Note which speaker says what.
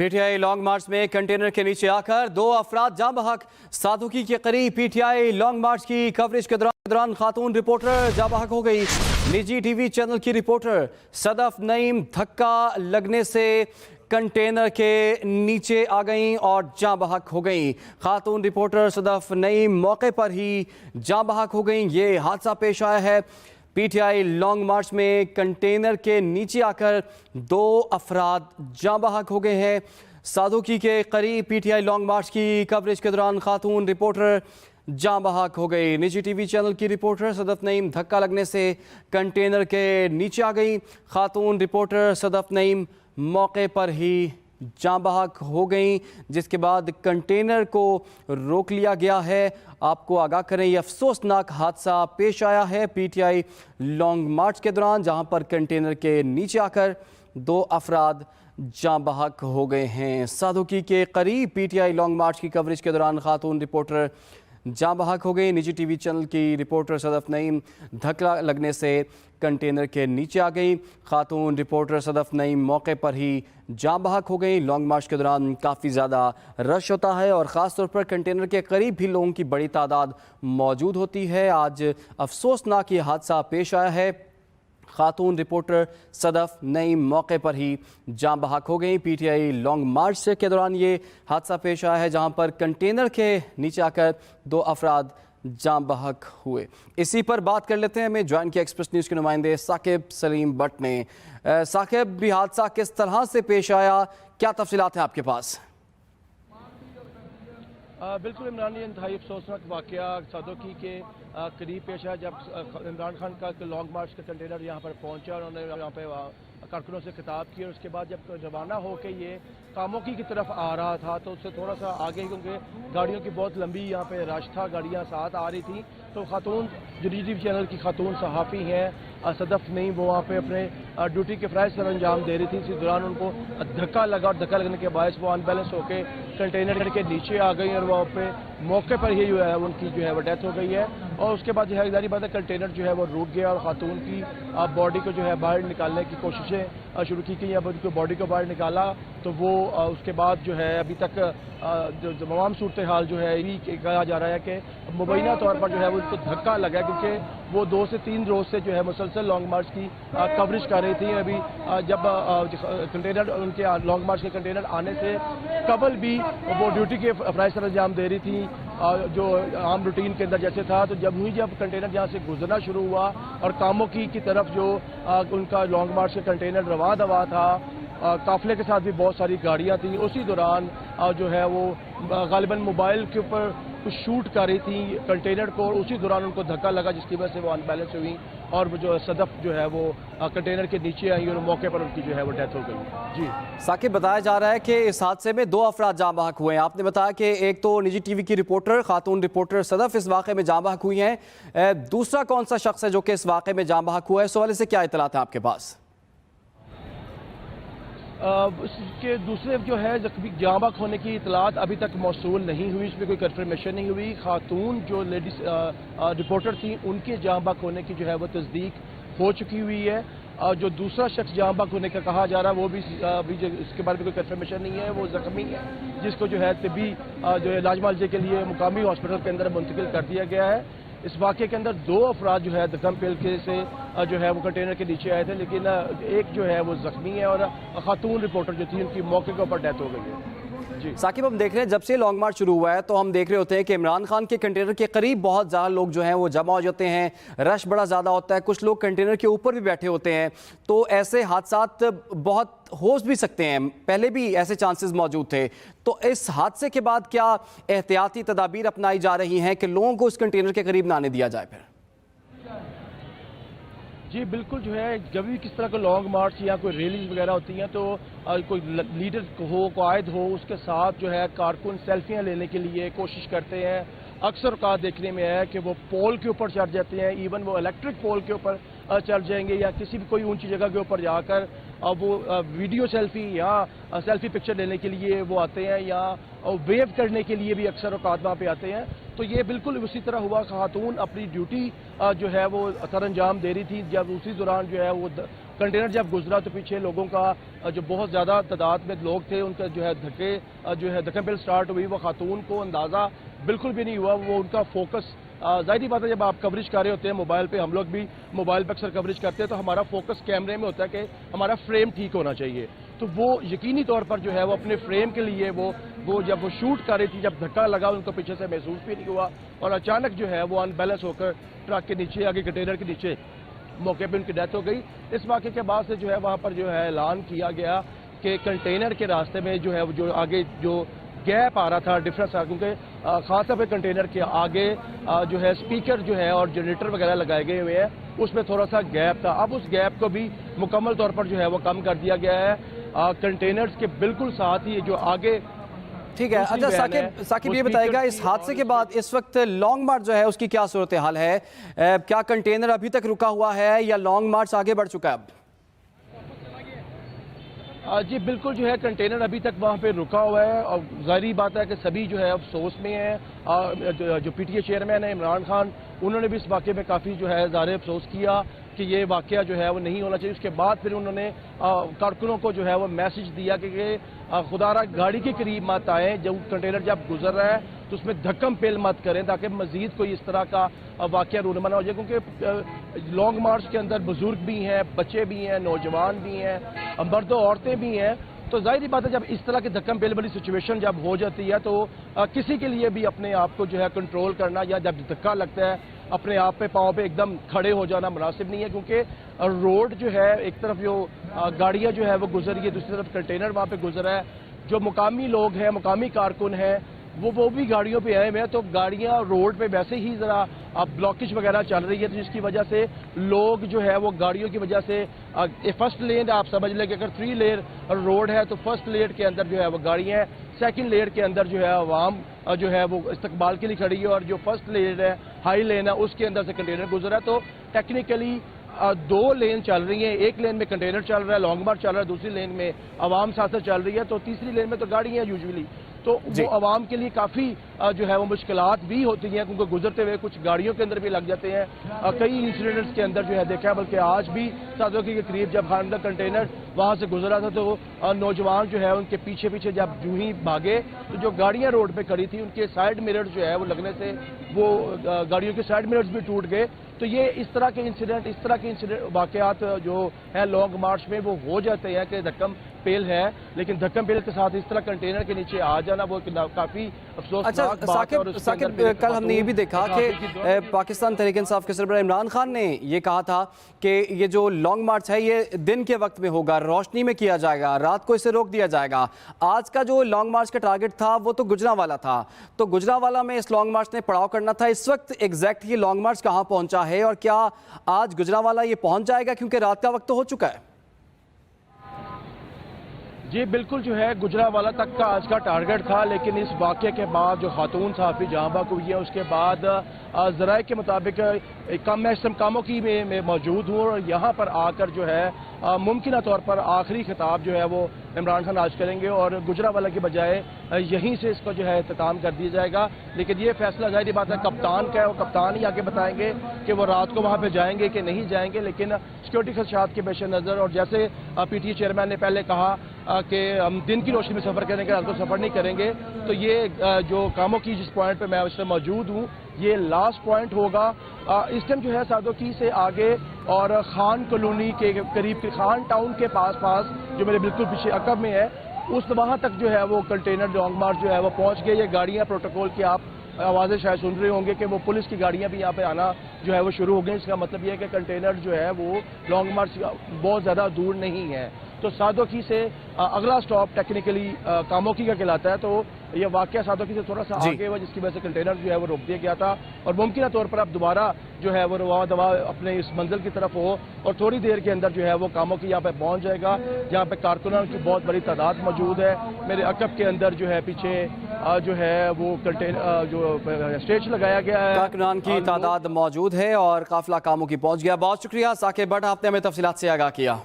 Speaker 1: P T I long मार्च में container के नीचे आकर 2 अफराद जाँ बहक। सादुकी के करीब पी टी आई लॉन्ग मार्च की कवरेज के दौरान खातून रिपोर्टर जाँ बहक हो गई। निजी टीवी चैनल की रिपोर्टर सदफ नईम धक्का लगने से कंटेनर के नीचे आ गईं और जाँ बहक हो गईं। खातून रिपोर्टर सदफ नईम मौके पर ही जाँ बहक हो गईं। ये हादसा पेश आया है पीटीआई लॉन्ग मार्च में कंटेनर के नीचे आकर 2 अफराद जाँ बहक हो गए हैं। सादुकी के करीब पीटीआई लॉन्ग मार्च की कवरेज के दौरान खातून रिपोर्टर जाँ बहक हो गई। निजी टीवी चैनल की रिपोर्टर सदफ नईम धक्का लगने से कंटेनर के नीचे आ गई। खातून रिपोर्टर सदफ नईम मौके पर ही जाँ बहक हो गई, जिसके बाद कंटेनर को रोक लिया गया है। आपको आगाह करें, ये अफसोसनाक हादसा पेश आया है पीटीआई लॉन्ग मार्च के दौरान, जहां पर कंटेनर के नीचे आकर 2 अफराद जाँ बहक हो गए हैं। सादुकी के करीब पीटीआई लॉन्ग मार्च की कवरेज के दौरान खातून रिपोर्टर जाँ बहक हो गई। निजी टीवी चैनल की रिपोर्टर सदफ नईम धक्का लगने से कंटेनर के नीचे आ गई। खातून रिपोर्टर सदफ नईम मौके पर ही जाँ बहक हो गई। लॉन्ग मार्च के दौरान काफ़ी ज़्यादा रश होता है और ख़ास तौर पर कंटेनर के करीब भी लोगों की बड़ी तादाद मौजूद होती है। आज अफसोसनाक ये हादसा पेश आया है। खातून रिपोर्टर सदफ नईम मौके पर ही जाँ बहक हो गई। पीटीआई लॉन्ग मार्च के दौरान ये हादसा पेश आया है, जहां पर कंटेनर के नीचे आकर 2 अफराद जाँ बहक हुए। इसी पर बात कर लेते हैं, हमें ज्वाइन किया एक्सप्रेस न्यूज़ के नुमाइंदे साकिब सलीम बट ने। साकिब, भी हादसा किस तरह से पेश आया, क्या तफसीलात हैं आपके पास?
Speaker 2: बिल्कुल इमरान, ये इंतहाई अफसोसनाक वाक़या सादुकी के करीब पेश आया जब इमरान खान का लॉन्ग मार्च का कंटेनर यहाँ पर पहुँचा। उन्होंने यहाँ पे कारकुनों से खिताब किया और उसके बाद जब रवाना होकर ये कामोकी की तरफ आ रहा था तो उससे थोड़ा सा आगे, क्योंकि गाड़ियों की बहुत लंबी यहाँ पे रश था, गाड़ियाँ साथ आ रही थी, तो खातून जो निजी चैनल की खातून सहाफ़ी हैं सदफ नईम, वो वहाँ पे अपने ड्यूटी के फ़राइज़ सर अंजाम दे रही थी। इसी दौरान उनको धक्का लगा और धक्का लगने के बायस वो अनबैलेंस होकर कंटेनर के नीचे आ गई और वहाँ पे मौके पर ही जो है उनकी जो है वो डेथ हो गई है। और उसके बाद जो है जारी बात है, कंटेनर जो है वो रुक गया और खातून की बॉडी को जो है बाहर निकालने की कोशिशें शुरू की गई। अब उनकी बॉडी को बाहर निकाला तो वो उसके बाद जो है अभी तक जो तमाम सूरत हाल जो है यही कहा जा रहा है कि मुबैना तौर पर जो है वो उनको धक्का लगा, क्योंकि वो 2 से 3 रोज़ से जो है मुसलसल लॉन्ग मार्च की कवरेज कर रही थी। अभी जब कंटेनर उनके लॉन्ग मार्च के कंटेनर आने से कबल भी वो ड्यूटी के फ़राइज़ सर अंजाम दे रही थी जो आम रूटीन के अंदर जैसे था। तो जब कंटेनर यहाँ से गुजरना शुरू हुआ और कामोकी की तरफ जो उनका लॉन्ग मार्च का कंटेनर रवा दवा था, काफिले के साथ भी बहुत सारी गाड़ियाँ थी, उसी दौरान जो है वो गालिबन मोबाइल के ऊपर कुछ शूट कर रही थी कंटेनर को, उसी दौरान उनको धक्का लगा जिसकी वजह से वो अनबैलेंस हुई और वो जो सदफ जो है वो कंटेनर के नीचे आई और मौके पर उनकी जो है वो डेथ हो गई। जी
Speaker 1: साकिब, बताया जा रहा है कि इस हादसे में 2 अफराद जाँ बहक हुए हैं। आपने बताया कि एक तो निजी टीवी की रिपोर्टर खातून रिपोर्टर सदफ इस वाक़े में जाँ बहक हुई हैं, दूसरा कौन सा शख्स है जो कि इस वाक़े में जाँ बहक हुआ है? इस हवाले से क्या इत्तलात है आपके पास?
Speaker 2: उसके दूसरे जो है जख्मी जाँ बहक होने की इतलात अभी तक मौसूल नहीं हुई, इसमें कोई कंफर्मेशन नहीं हुई। खातून जो लेडीज रिपोर्टर थी उनके जाँ बहक होने की जो है वो तस्दीक हो चुकी हुई है। जो दूसरा शख्स जाँ बहक होने का कहा जा रहा है वो भी अभी जो इसके बारे में कोई कंफर्मेशन नहीं है, वो जख्मी है जिसको जो है तिब्बी जो है इलाज मुआवजे के लिए मुकामी हॉस्पिटल के अंदर मुंतकिल कर दिया गया है। इस वाक़े के अंदर 2 अफराद जो है दम पेल से जो है वो कंटेनर के नीचे आए थे, लेकिन एक जो है वो जख्मी है और खातून रिपोर्टर जो थी उनकी मौके के ऊपर डेथ हो गई है। जी
Speaker 1: साकिब, हम देख रहे हैं जब से लॉन्ग मार्च शुरू हुआ है तो हम देख रहे होते हैं कि इमरान खान के कंटेनर के करीब बहुत ज़्यादा लोग जो हैं वो जमा हो जाते हैं, रश बड़ा ज़्यादा होता है, कुछ लोग कंटेनर के ऊपर भी बैठे होते हैं, तो ऐसे हादसात बहुत हो भी सकते हैं। पहले भी ऐसे चांसेस मौजूद थे, तो इस हादसे के बाद क्या एहतियाती तदाबीर अपनाई जा रही हैं कि लोगों को इस कंटेनर के करीब ना आने दिया जाए? फिर
Speaker 2: जी बिल्कुल, जो है जब भी किस तरह का लॉन्ग मार्च या कोई रैलीज वगैरह होती हैं तो कोई लीडर हो, कायद हो, उसके साथ जो है कारकुन सेल्फियां लेने के लिए कोशिश करते हैं। अक्सर का देखने में है कि वो पोल के ऊपर चढ़ जाते हैं, इवन वो इलेक्ट्रिक पोल के ऊपर चढ़ जाएंगे या किसी भी कोई ऊंची जगह के ऊपर जाकर वो वीडियो सेल्फी या सेल्फी पिक्चर लेने के लिए वो आते हैं या वेव करने के लिए भी अक्सर औकात वहाँ पे आते हैं। तो ये बिल्कुल उसी तरह हुआ। खातून अपनी ड्यूटी जो है वो असर अंजाम दे रही थी, जब उसी दौरान जो है वो कंटेनर जब गुजरा तो पीछे लोगों का जो बहुत ज़्यादा तादाद में लोग थे उनका जो है धक्कम पेल स्टार्ट हुई। वो खातून को अंदाज़ा बिल्कुल भी नहीं हुआ, वो उनका फोकस ज़ाहिर बात है जब आप कवरेज कर रहे होते हैं मोबाइल पे, हम लोग भी मोबाइल पे अक्सर कवरेज करते हैं तो हमारा फोकस कैमरे में होता है कि हमारा फ्रेम ठीक होना चाहिए। तो वो यकीनी तौर पर जो है वो अपने फ्रेम के लिए वो जब वो शूट कर रही थी, जब धक्का लगा उनको पीछे से महसूस भी नहीं हुआ और अचानक जो है वो अनबैलेंस होकर ट्रक के नीचे आगे कंटेनर के नीचे मौके पे उनकी डेथ हो गई। इस वाक़े के बाद से जो है वहाँ पर जो है ऐलान किया गया कि कंटेनर के रास्ते में जो है जो आगे जो गैप आ रहा था डिफरेंस, क्योंकि खास तौर पर कंटेनर के आगे जो है स्पीकर जो है और जनरेटर वगैरह लगाए गए हुए हैं, उसमें थोड़ा सा गैप था। अब उस गैप को भी मुकम्मल तौर पर जो है वो कम कर दिया गया है। कंटेनर्स के बिल्कुल साथ ही जो आगे
Speaker 1: ठीक है। अच्छा साकिब ये बताएगा इस हादसे के बाद इस वक्त लॉन्ग मार्च जो है उसकी क्या सूरत हाल है? क्या कंटेनर अभी तक रुका हुआ है या लॉन्ग मार्च आगे बढ़ चुका है अब?
Speaker 2: जी बिल्कुल जो है कंटेनर अभी तक वहाँ पे रुका हुआ है और ज़ाहिर बात है कि सभी जो है अफसोस में हैं। जो पीटीए चेयरमैन है इमरान खान, उन्होंने भी इस वाक़े में काफ़ी जो है ज़ाहिर अफसोस किया कि ये वाक़या जो है वो नहीं होना चाहिए। उसके बाद फिर उन्होंने कारकुनों को जो है वो मैसेज दिया कि खुदारा गाड़ी के करीब मत आएँ, जब कंटेनर जब गुजर रहा है तो उसमें धक्कम पेल मत करें ताकि मज़ीद कोई इस तरह का वाक़या रूनमा ना हो जाए, क्योंकि लॉन्ग मार्च के अंदर बुजुर्ग भी हैं, बच्चे भी हैं, नौजवान भी हैं, मर्द औरतें भी हैं। तो जाहिर बात है जब इस तरह की धक्कम पेल वाली सिचुएशन जब हो जाती है तो किसी के लिए भी अपने आप को जो है कंट्रोल करना या जब धक्का लगता है अपने आप पे पाँव पे एकदम खड़े हो जाना मुनासिब नहीं है, क्योंकि रोड जो है एक तरफ जो गाड़ियाँ जो है वो गुजर रही है, दूसरी तरफ कंटेनर वहाँ पे गुजर रहा है। जो मुकामी लोग हैं, मुकामी कारकुन हैं, वो भी गाड़ियों पे आए हुए हैं, तो गाड़ियाँ रोड पे वैसे ही ज़रा ब्लॉकेज वगैरह चल रही है, तो जिसकी वजह से लोग जो है वो गाड़ियों की वजह से फर्स्ट लेन आप समझ लें कि अगर 3 लेयर रोड है तो फर्स्ट लेयर के अंदर जो है वो गाड़ियाँ हैं, सेकंड लेयर के अंदर जो है आवाम जो है वो इस्तकबाल के लिए खड़ी है और जो फर्स्ट लेयर है हाई लेन है उसके अंदर से कंटेनर गुजरा है। तो टेक्निकली 2 लेन चल रही हैं, एक लेन में कंटेनर चल रहा है, लॉन्ग मार्च चल रहा है, दूसरी लेन में आवाम साथ चल रही है, तो तीसरी लेन में तो गाड़ियाँ यूजुअली तो वो आवाम के लिए काफ़ी जो है वो मुश्किलात भी होती हैं, क्योंकि गुजरते हुए कुछ गाड़ियों के अंदर भी लग जाते हैं। कई इंसिडेंट्स के अंदर जो है देखा है, बल्कि आज भी सादोकी के करीब जब खानदा कंटेनर वहाँ से गुजरा था तो नौजवान जो है उनके पीछे पीछे जब यूं ही भागे तो जो गाड़ियाँ रोड पे खड़ी थी उनके साइड मिरर्स जो है वो लगने से वो गाड़ियों के साइड मिरर्स भी टूट गए। तो ये इस तरह के वाक़यात जो है लॉन्ग मार्च में वो हो जाते हैं कि धक्कम पेल है, लेकिन धक्कम पेल के साथ इस तरह कंटेनर के नीचे आ जाना वो काफ़ी अफसोसनाक बात है। और
Speaker 1: साकिब कल हमने ये भी देखा कि पाकिस्तान तहरीक इंसाफ के सरबराह इमरान खान ने ये कहा था कि ये जो लॉन्ग मार्च है ये दिन के वक्त में होगा, रोशनी में किया जाएगा, रात को इसे रोक दिया जाएगा। आज का जो लॉन्ग मार्च का टारगेट था वो तो गुजरांवाला था, तो गुजरांवाला में इस लॉन्ग मार्च ने पड़ाव करना था। इस वक्त एग्जैक्ट ये लॉन्ग मार्च कहाँ पहुंचा है और क्या आज गुजरांवाला ये पहुंच जाएगा, क्योंकि रात का वक्त तो हो चुका है?
Speaker 2: जी बिल्कुल जो है गुजरांवाला तक का आज का टारगेट था, लेकिन इस वाक़े के बाद जो खातून सहाफ़ी जहाँ बाग हुई है उसके बाद ज़राए के मुताबिक मैं इस कामों की में मौजूद हूँ और यहाँ पर आकर जो है मुमकिन तौर पर आखिरी खिताब जो है वो इमरान खान आज करेंगे और गुजरांवाला के बजाय यहीं से इसको जो है इख्तिताम कर दिया जाएगा। लेकिन ये फैसला ज़ाहिर बात है कप्तान का है, वो कप्तान ही आगे बताएंगे कि वो रात को वहाँ पे जाएंगे कि नहीं जाएंगे। लेकिन सिक्योरिटी खदशात के पेश नज़र और जैसे पीटीए चेयरमैन ने पहले कहा कि हम दिन की रोशनी में सफ़र करेंगे, रात को सफ़र नहीं करेंगे, तो ये जो कामों की जिस पॉइंट पे मैं उस टाइम मौजूद हूँ ये लास्ट पॉइंट होगा। इस टाइम जो है सादोकी से आगे और खान कॉलोनी के करीब खान टाउन के पास जो मेरे बिल्कुल पीछे अकब में है उस वहाँ तक जो है वो कंटेनर लॉन्ग मार्च जो है वो पहुँच गए। ये गाड़ियाँ प्रोटोकॉल की आप आवाज़ें शायद सुन रहे होंगे कि वो पुलिस की गाड़ियाँ भी यहाँ पे आना जो है वो शुरू हो गई। इसका मतलब ये है कि कंटेनर जो है वो लॉन्ग मार्च बहुत ज़्यादा दूर नहीं है। तो सादोकी से अगला स्टॉप टेक्निकली कामोकी का कहलाता है, तो ये वाक़या सादोकी से थोड़ा सा आगे हुआ जिसकी वजह से कंटेनर जो है वो रोक दिया गया था और मुमकिन तौर पर अब दोबारा जो है वो रवा दवा अपने इस मंजिल की तरफ हो और थोड़ी देर के अंदर जो है वो कामोकी यहाँ पे पहुँच जाएगा, जहाँ पे कारकुनान की बहुत बड़ी तादाद मौजूद है। मेरे अकब के अंदर जो है पीछे जो है वो कंटेनर जो स्टेज लगाया गया है,
Speaker 1: कारकुनान की तादाद मौजूद है और काफिला कामों की पहुँच गया। बहुत शुक्रिया साकिब भट्ट, आपने हमें तफसीलात से आगाह किया।